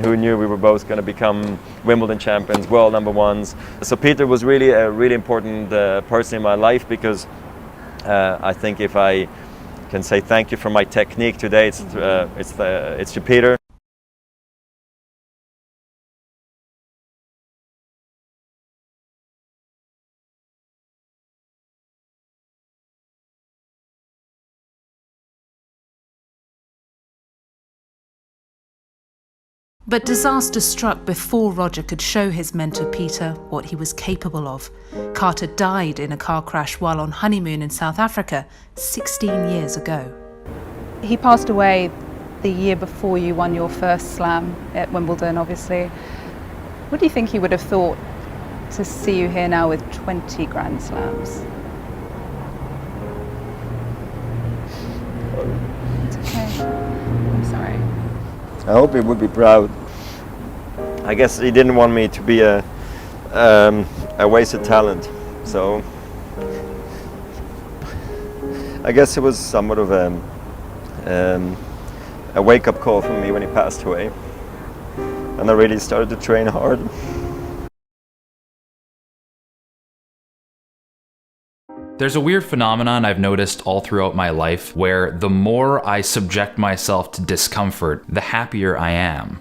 who knew we were both going to become Wimbledon champions, world number ones. So Peter was really a really important person in my life, because I think if I can say thank you for my technique today, it's to Peter. But disaster struck before Roger could show his mentor Peter what he was capable of. Carter died in a car crash while on honeymoon in South Africa 16 years ago. He passed away the year before you won your first slam at Wimbledon, obviously. What do you think he would have thought to see you here now with 20 Grand Slams? It's okay. I'm sorry. I hope he would be proud. I guess he didn't want me to be a wasted talent, so I guess it was somewhat of a wake-up call for me when he passed away, and I really started to train hard. There's a weird phenomenon I've noticed all throughout my life where the more I subject myself to discomfort, the happier I am.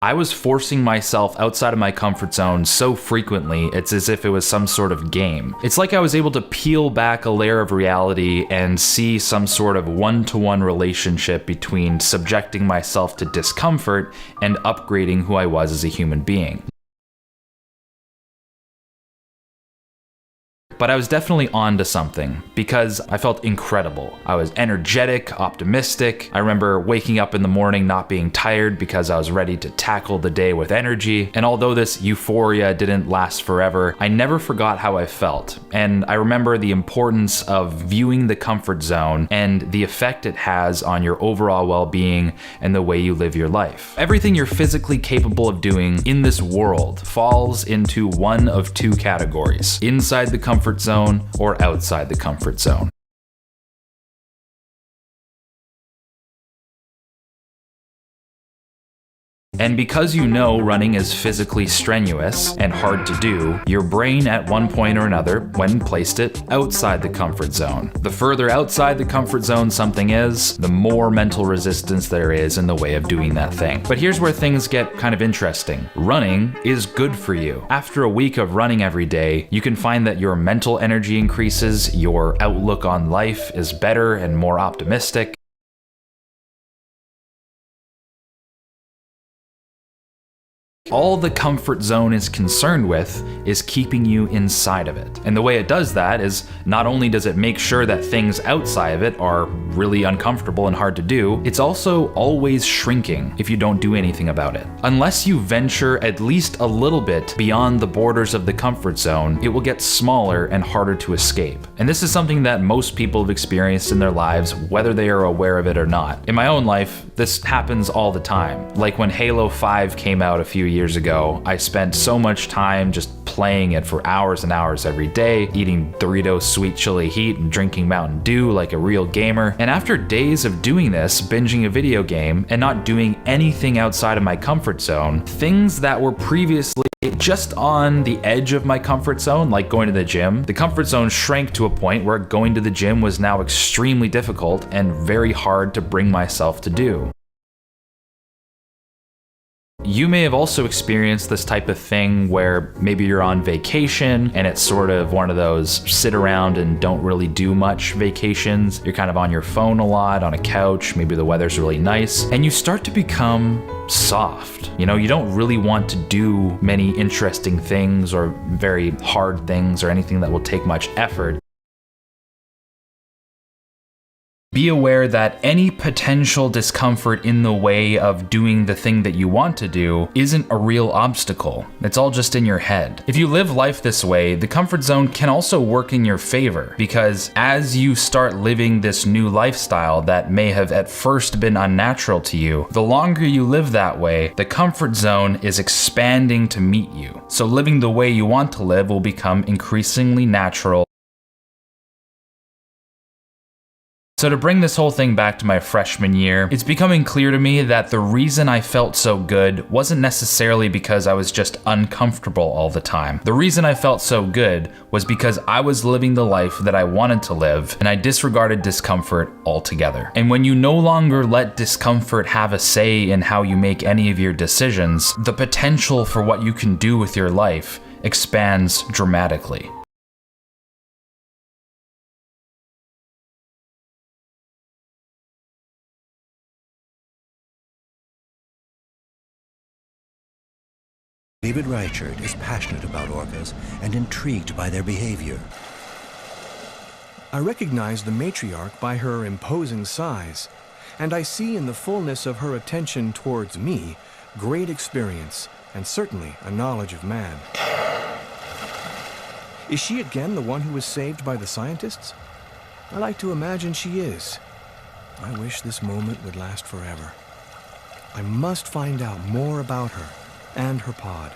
I was forcing myself outside of my comfort zone so frequently, it's as if it was some sort of game. It's like I was able to peel back a layer of reality and see some sort of one-to-one relationship between subjecting myself to discomfort and upgrading who I was as a human being. But I was definitely onto something, because I felt incredible. I was energetic, optimistic. I remember waking up in the morning not being tired because I was ready to tackle the day with energy. And although this euphoria didn't last forever, I never forgot how I felt. And I remember the importance of viewing the comfort zone and the effect it has on your overall well-being and the way you live your life. Everything you're physically capable of doing in this world falls into one of two categories: inside the comfort zone or outside the comfort zone. And because you know running is physically strenuous and hard to do, your brain at one point or another, when placed it outside the comfort zone. The further outside the comfort zone something is, the more mental resistance there is in the way of doing that thing. But here's where things get kind of interesting. Running is good for you. After a week of running every day, you can find that your mental energy increases, your outlook on life is better and more optimistic. All the comfort zone is concerned with is keeping you inside of it. And the way it does that is not only does it make sure that things outside of it are really uncomfortable and hard to do, it's also always shrinking if you don't do anything about it. Unless you venture at least a little bit beyond the borders of the comfort zone, it will get smaller and harder to escape. And this is something that most people have experienced in their lives, whether they are aware of it or not. In my own life, this happens all the time. Like when Halo 5 came out a few years ago, I spent so much time just playing it for hours and hours every day, eating Doritos Sweet Chili Heat and drinking Mountain Dew like a real gamer. And after days of doing this, binging a video game, and not doing anything outside of my comfort zone, things that were previously just on the edge of my comfort zone, like going to the gym, the comfort zone shrank to a point where going to the gym was now extremely difficult and very hard to bring myself to do. You may have also experienced this type of thing where maybe you're on vacation and it's sort of one of those sit around and don't really do much vacations. You're kind of on your phone a lot, on a couch, maybe the weather's really nice, and you start to become soft. You know, you don't really want to do many interesting things or very hard things or anything that will take much effort. Be aware that any potential discomfort in the way of doing the thing that you want to do isn't a real obstacle. It's all just in your head. If you live life this way, the comfort zone can also work in your favor, because as you start living this new lifestyle that may have at first been unnatural to you, the longer you live that way, the comfort zone is expanding to meet you. So living the way you want to live will become increasingly natural. So to bring this whole thing back to my freshman year, it's becoming clear to me that the reason I felt so good wasn't necessarily because I was just uncomfortable all the time. The reason I felt so good was because I was living the life that I wanted to live, and I disregarded discomfort altogether. And when you no longer let discomfort have a say in how you make any of your decisions, the potential for what you can do with your life expands dramatically. David Reichert is passionate about orcas and intrigued by their behavior. I recognize the matriarch by her imposing size, and I see in the fullness of her attention towards me great experience and certainly a knowledge of man. Is she again the one who was saved by the scientists? I like to imagine she is. I wish this moment would last forever. I must find out more about her and her pod.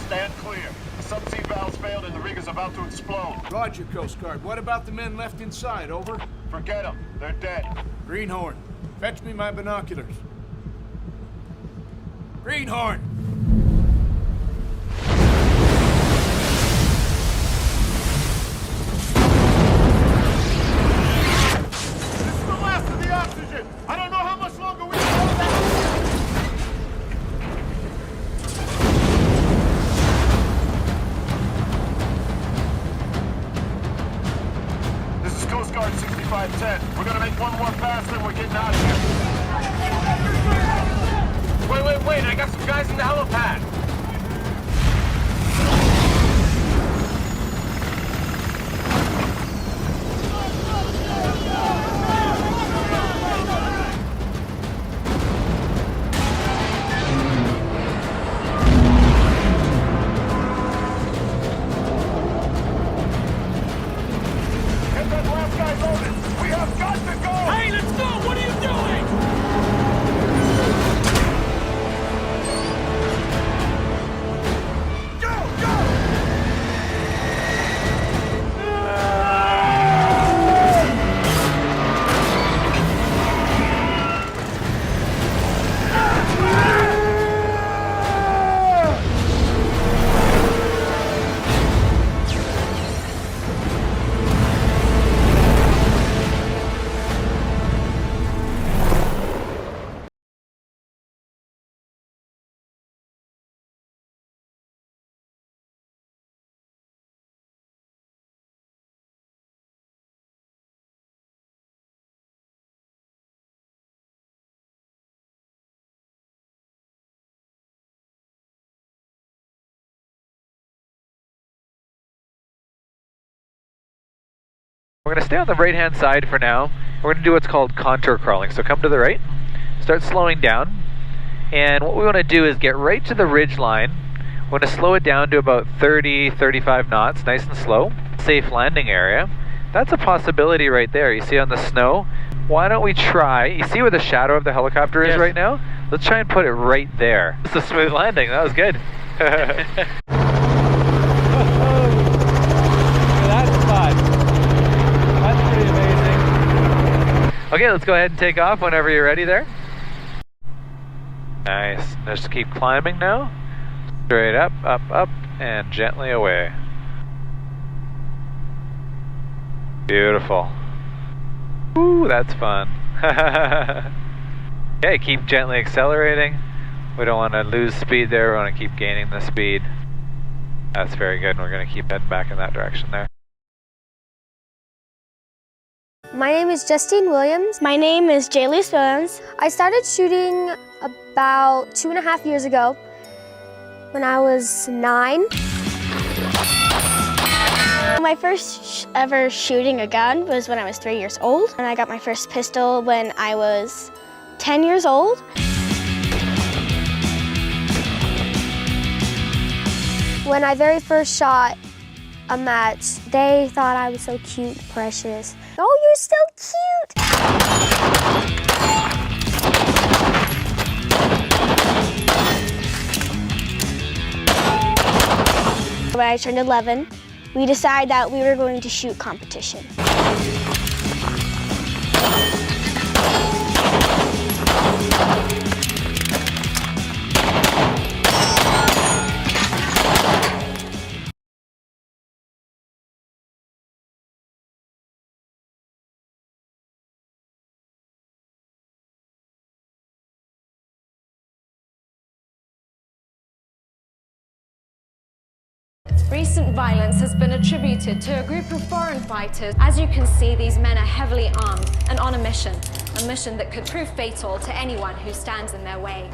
Stand clear. The subsea valves failed and the rig is about to explode. Roger, Coast Guard. What about the men left inside? Over? Forget them. They're dead. Greenhorn, fetch me my binoculars. Greenhorn! This is the last of the oxygen! I don't know how much longer we can hold that! Coast Guard 6510. We're gonna make one more pass, then we're getting out of here. Wait, I got some guys in the helipad. That last guy's loaded. We have got to go. Hey, let's go! What are you doing? Go, go! We're going to stay on the right-hand side for now. We're going to do what's called contour crawling. So come to the right, start slowing down, and what we want to do is get right to the ridge line. We're going to slow it down to about 30, 35 knots, nice and slow. Safe landing area. That's a possibility right there. You see on the snow? Why don't we try, you see where the shadow of the helicopter is right now? Let's try and put it right there. It's a smooth landing, that was good. That's fun. That's pretty amazing. Okay, let's go ahead and take off whenever you're ready there. Nice. Just keep climbing now. Straight up, up, up, and gently away. Beautiful. Ooh, that's fun. Okay, keep gently accelerating. We don't want to lose speed there, we want to keep gaining the speed. That's very good, and we're going to keep heading back in that direction there. My name is Justine Williams. My name is Jaylise Williams. I started shooting about 2.5 years ago when I was 9. My first ever shooting a gun was when I was 3 years old, and I got my first pistol when I was 10 years old. When I very first shot a match, they thought I was so cute and precious. Oh, you're so cute! When I turned 11, we decided that we were going to shoot competition. Recent violence has been attributed to a group of foreign fighters. As you can see, these men are heavily armed and on a mission that could prove fatal to anyone who stands in their way.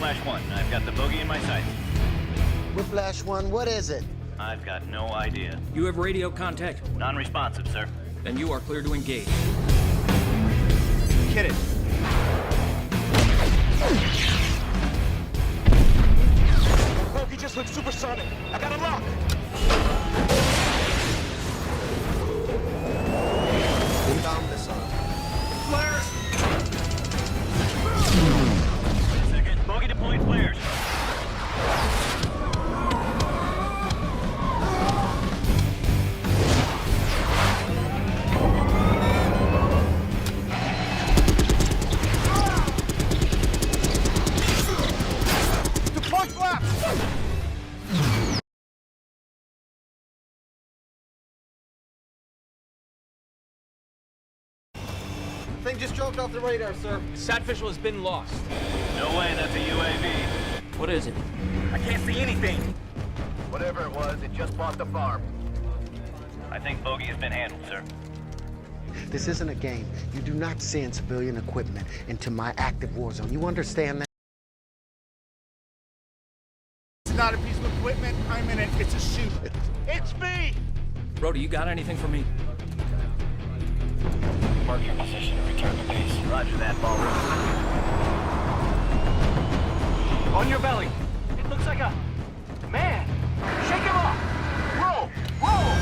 Whiplash 1. I've got the bogey in my sights. Whiplash 1, what is it? I've got no idea. You have radio contact? Non-responsive, sir. Then you are clear to engage. Hit it. Bogey just went supersonic. I got a lock. Inbound missile. Flares! Wait a second. Bogey deployed flares. Deploy flaps! Thing just dropped off the radar, sir. Sat visual has been lost. No way, that's a UAV. What is it? I can't see anything. Whatever it was, it just bought the farm. I think bogey has been handled, sir. This isn't a game. You do not send civilian equipment into my active war zone. You understand that? It's not a piece of equipment. I'm in it. It's a shoot. It's me! Brody, you got anything for me? Mark your position and return to base. Roger that, ball. On your belly. It looks like a man. Shake him off. Roll. Roll.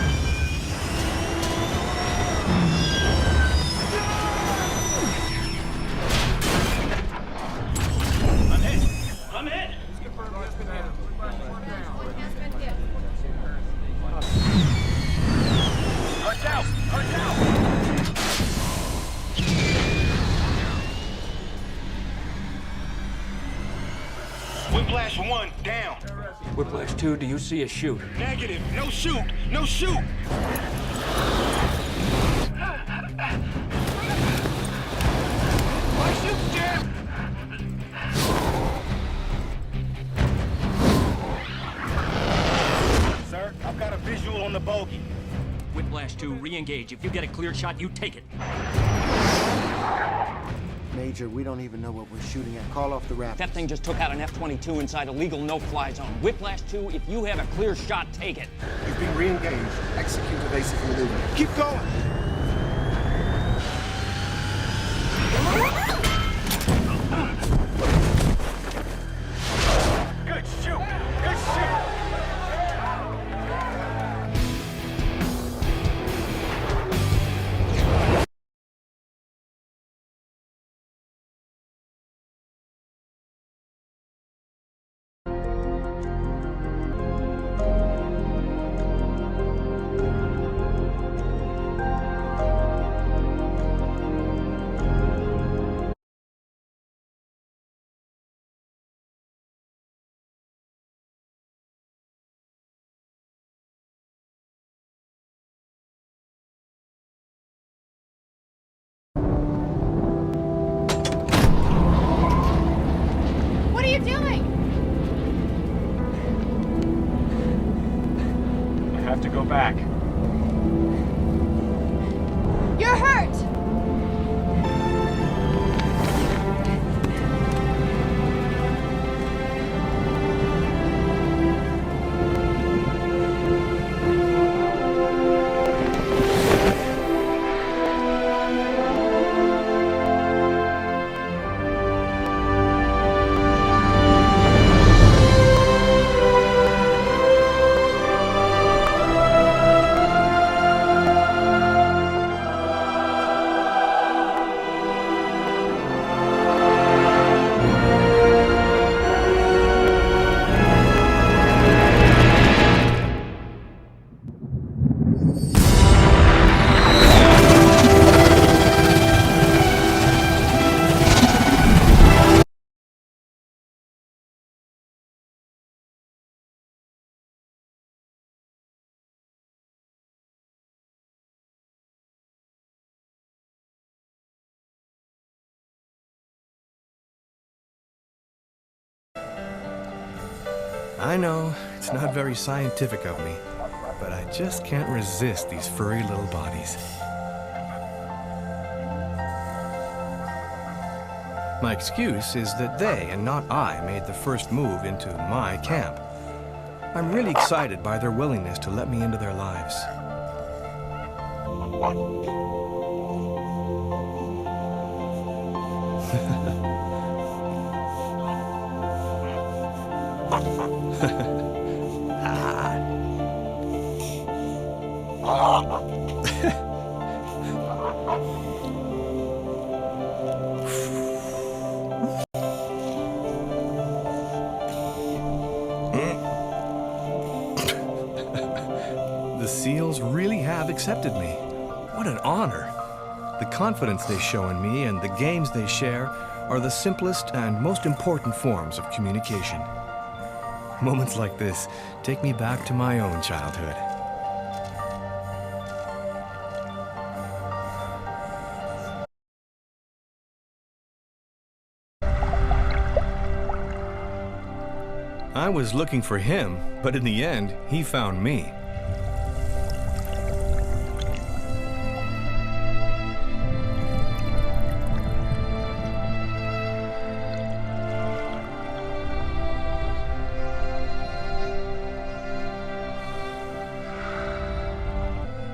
I'm hit. I'm hit. Hunt out. Hunt out. Whiplash 1 down. Whiplash 2, do you see a shoot? Negative. No shoot. No shoot. My shoot's jammed. Sir, I've got a visual on the bogey. Whiplash 2, re-engage. If you get a clear shot, you take it. Major, we don't even know what we're shooting at. Call off the Raptors. That thing just took out an F-22 inside a legal no-fly zone. Whiplash 2, if you have a clear shot, take it. You've been re-engaged. Execute evasive maneuver. Keep going. Good shoot. Good shoot. What are you doing? I have to go back. You're hurt! I know, it's not very scientific of me, but I just can't resist these furry little bodies. My excuse is that they, and not I, made the first move into my camp. I'm really excited by their willingness to let me into their lives. The seals really have accepted me. What an honor. The confidence they show in me and the games they share are the simplest and most important forms of communication. Moments like this take me back to my own childhood. I was looking for him, but in the end, he found me.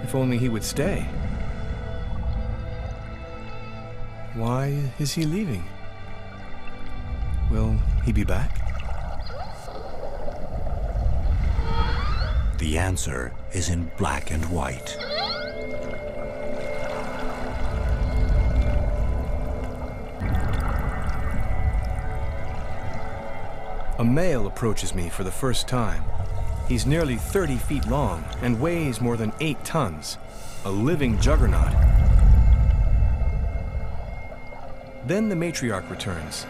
If only he would stay. Why is he leaving? Will he be back? The answer is in black and white. A male approaches me for the first time. He's nearly 30 feet long and weighs more than 8 tons. A living juggernaut. Then the matriarch returns.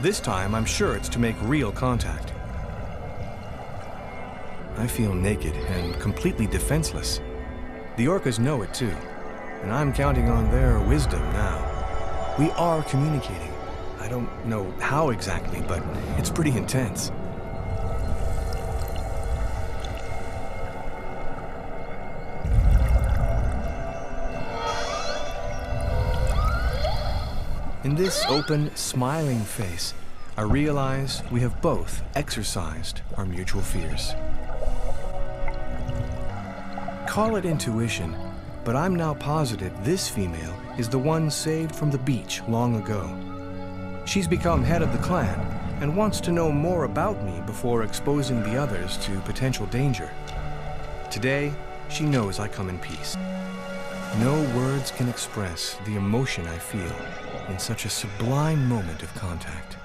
This time, I'm sure it's to make real contact. I feel naked and completely defenseless. The orcas know it too, and I'm counting on their wisdom now. We are communicating. I don't know how exactly, but it's pretty intense. In this open, smiling face, I realize we have both exercised our mutual fears. Call it intuition, but I'm now positive this female is the one saved from the beach long ago. She's become head of the clan and wants to know more about me before exposing the others to potential danger. Today, she knows I come in peace. No words can express the emotion I feel in such a sublime moment of contact.